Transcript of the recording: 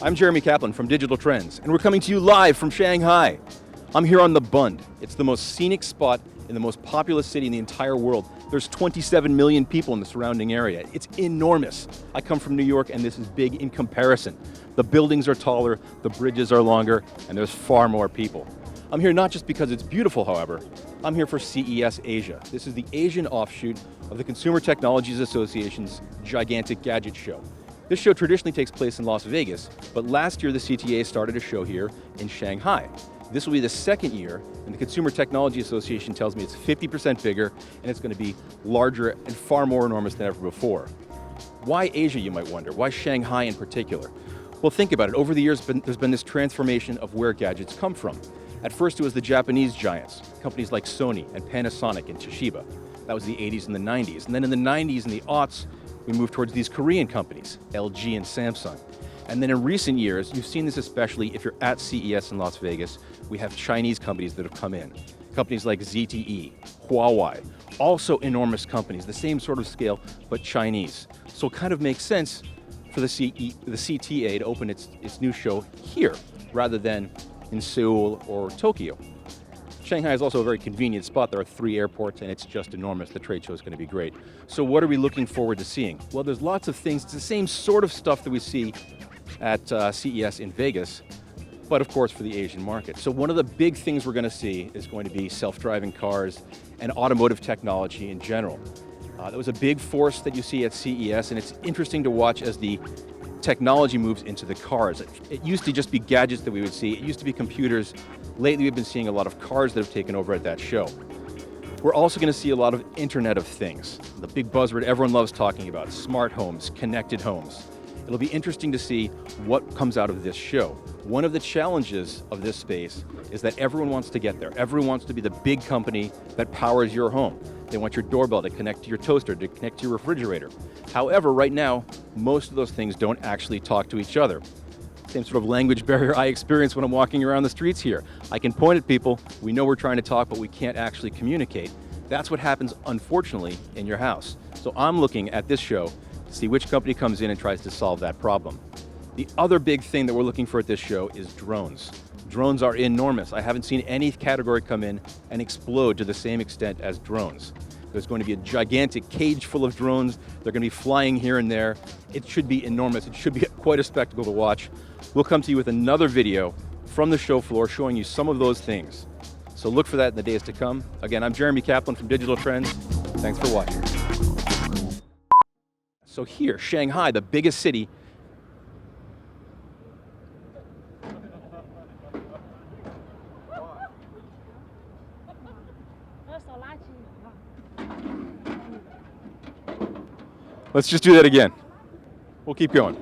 I'm Jeremy Kaplan from Digital Trends, and we're coming to you live from Shanghai. I'm here on the Bund. It's the most scenic spot in the most populous city in the entire world. There's 27 million people in the surrounding area. It's enormous. I come from New York, and this is big in comparison. The buildings are taller, the bridges are longer, and there's far more people. I'm here not just because it's beautiful, however. I'm here for CES Asia. This is the Asian offshoot of the Consumer Technologies Association's gigantic gadget show. This show traditionally takes place in Las Vegas, but last year the CTA started a show here in Shanghai. This will be the second year, and the Consumer Technology Association tells me it's 50% bigger, and it's going to be larger and far more enormous than ever before. Why Asia, you might wonder? Why Shanghai in particular? Well, think about it. Over the years, there's been this transformation of where gadgets come from. At first, it was the Japanese giants, companies like Sony and Panasonic and Toshiba. That was the 80s and the 90s. And then in the 90s and the aughts, we moved towards these Korean companies, LG and Samsung. And then in recent years, you've seen this especially if you're at CES in Las Vegas, we have Chinese companies that have come in. Companies like ZTE, Huawei, also enormous companies, the same sort of scale, but Chinese. So it kind of makes sense for the CTA to open its new show here, rather than in Seoul or Tokyo. Shanghai is also a very convenient spot. There are 3 airports and it's just enormous. The trade show is going to be great. So what are we looking forward to seeing? Well, there's lots of things. It's the same sort of stuff that we see at CES in Vegas, but of course for the Asian market. So one of the big things we're going to see is going to be self-driving cars and automotive technology in general. That was a big force that you see at CES, and it's interesting to watch as the technology moves into the cars. It used to just be gadgets that we would see. It used to be computers. Lately, we've been seeing a lot of cars that have taken over at that show. We're also going to see a lot of Internet of Things, the big buzzword everyone loves talking about, smart homes, connected homes. It'll be interesting to see what comes out of this show. One of the challenges of this space is that everyone wants to get there. Everyone wants to be the big company that powers your home. They want your doorbell to connect to your toaster, to connect to your refrigerator. However, right now, most of those things don't actually talk to each other. Same sort of language barrier I experience when I'm walking around the streets here. I can point at people, we know we're trying to talk, but we can't actually communicate. That's what happens, unfortunately, in your house. So I'm looking at this show to see which company comes in and tries to solve that problem. The other big thing that we're looking for at this show is drones. Drones are enormous. I haven't seen any category come in and explode to the same extent as drones. There's going to be a gigantic cage full of drones. They're going to be flying here and there. It should be enormous. It should be quite a spectacle to watch. We'll come to you with another video from the show floor showing you some of those things. So look for that in the days to come. Again, I'm Jeremy Kaplan from Digital Trends. Thanks for watching. So here, Shanghai, the biggest city. Let's just do that again. We'll keep going.